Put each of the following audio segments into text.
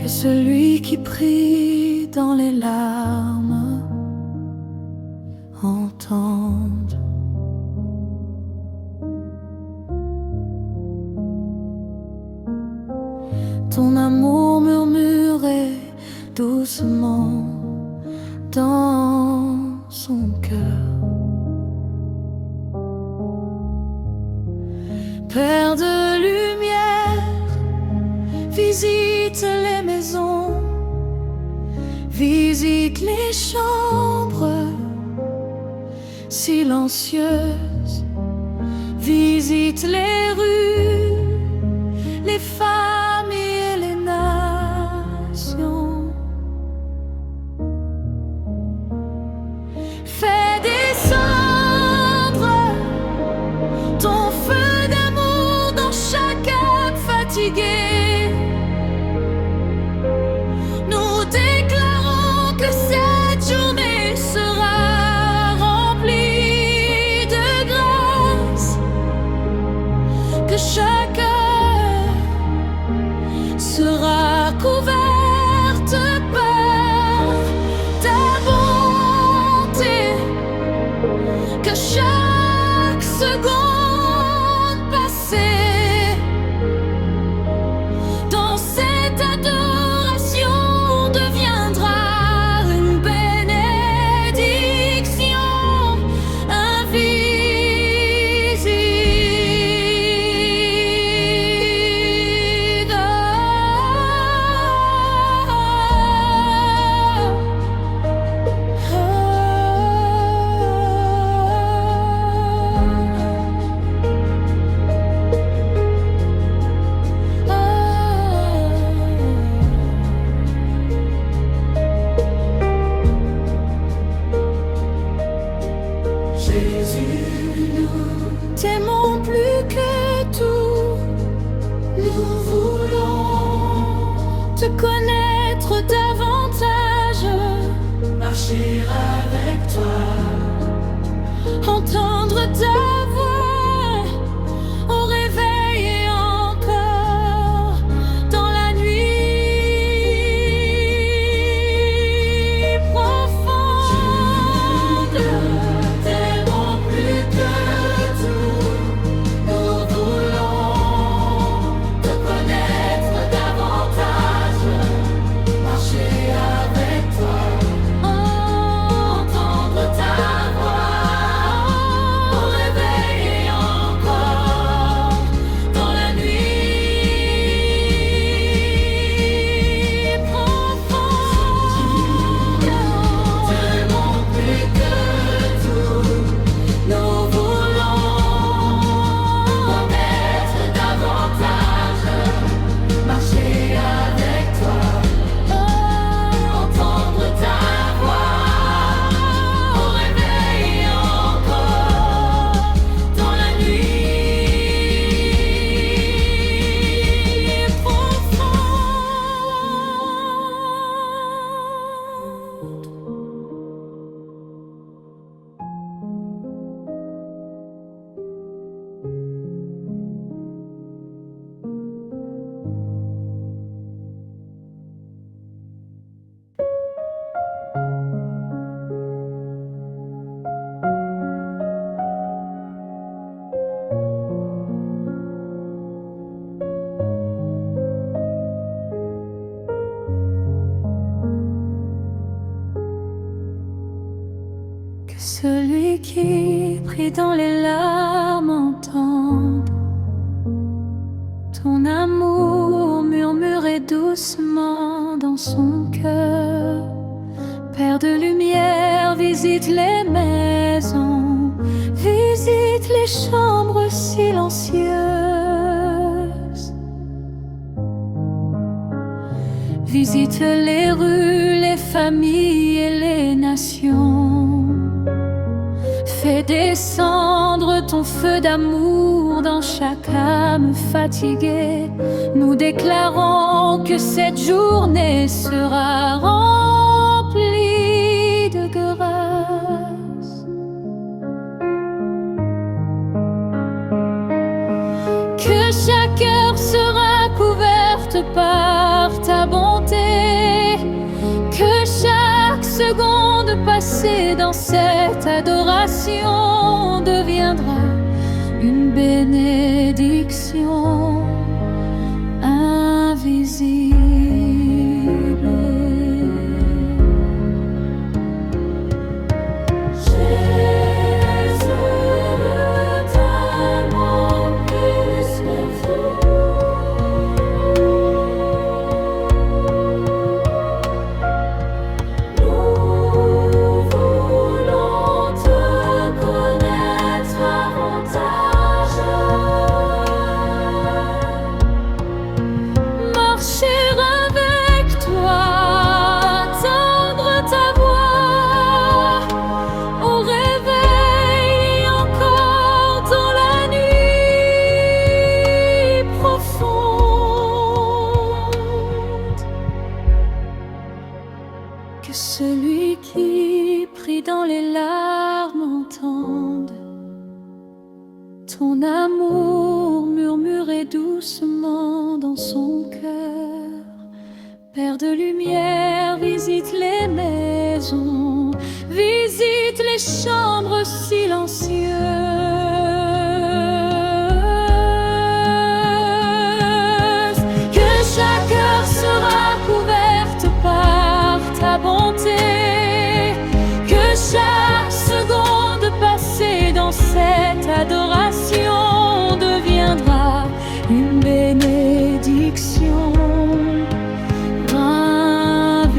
Que celui qui prie dans les larmes entende ton amour murmurer doucement dans son cœur. Père de lumière, visite les maisons, visite les chambres silencieuses, visite les rues, les familles et les nations. Fais descendre ton feu d'amour dans chaque âme fatiguée. Nous déclarons que cette journée sera remplie de grâce, que chaque heure sera couverte par ta bonté, que chaque seconde passée dans cette adoration deviendra une bénédiction invisible. Jésus, nous t'aimons plus que tout. Nous voulons te connaître davantage, marcher avec toi, entendre ta voix au réveil et encore dans la nuit profonde. T'aimons plus que tout. Nous voulons te connaître davantage, marcher avec toi, entendre ta voix au réveil et encore dans la nuit profonde. T'aimons plus que tout. Nous voulons connaître davantage, marcher avec toi, entendre ta voix au réveil et encore dans la nuit profonde. Que celui qui prie dans les larmes entende ton amour murmurer doucement dans son cœur. Père de lumière, visite les maisons, visite les chambres silencieuses, visite les rues, les familles et les nations. Fais descendre ton feu d'amour dans chaque âme fatiguée. Nous déclarons que cette journée sera remplie de grâce, que chaque heure sera couverte par ta bonté, seconde passée dans cette adoration deviendra une bénédiction invisible. Que celui qui prie dans les larmes entende ton amour murmurer doucement dans son cœur. Père de lumière, visite les maisons, visite les chambres silencieuses. Que chaque heure sera couverte par ta bonté, que chaque seconde passée dans cette adoration deviendra une bénédiction invisible.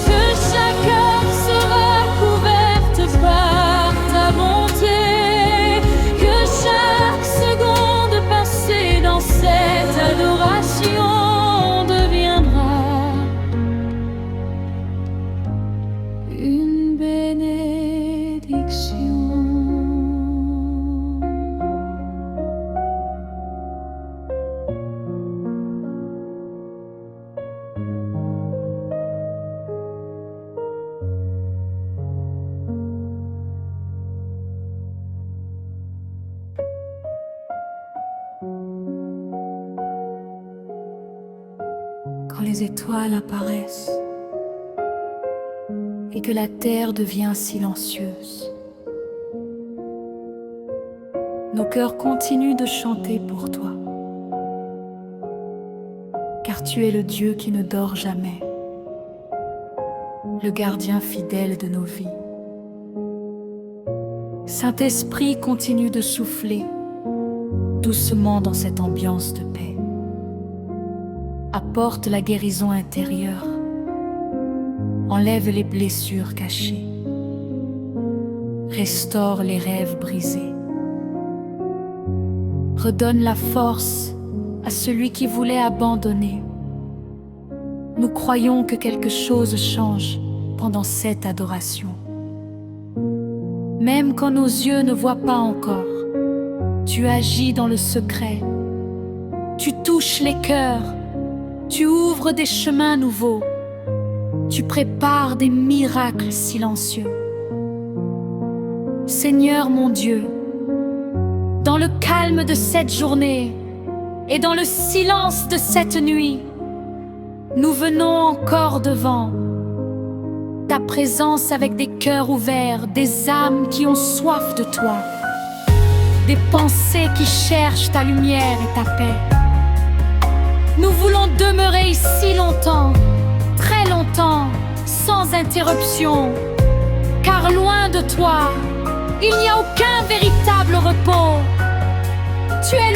Que chaque heure sera couverte par ta bonté, que chaque seconde passée dans cette adoration deviendra une bénédiction. Quand les étoiles apparaissent et que la terre devient silencieuse, nos cœurs continuent de chanter pour toi, car tu es le Dieu qui ne dort jamais, le gardien fidèle de nos vies. Saint-Esprit continue de souffler doucement dans cette ambiance de paix. Apporte la guérison intérieure, enlève les blessures cachées, restaure les rêves brisés, redonne la force à celui qui voulait abandonner. Nous croyons que quelque chose change pendant cette adoration. Même quand nos yeux ne voient pas encore, tu agis dans le secret, tu touches les cœurs, tu ouvres des chemins nouveaux, tu prépares des miracles silencieux. Seigneur mon Dieu, dans le calme de cette journée et dans le silence de cette nuit, nous venons encore devant ta présence avec des cœurs ouverts, des âmes qui ont soif de toi, des pensées qui cherchent ta lumière et ta paix. Nous voulons demeurer ici longtemps, très longtemps, sans interruption, car loin de toi, il n'y a aucun véritable repos. Tu es le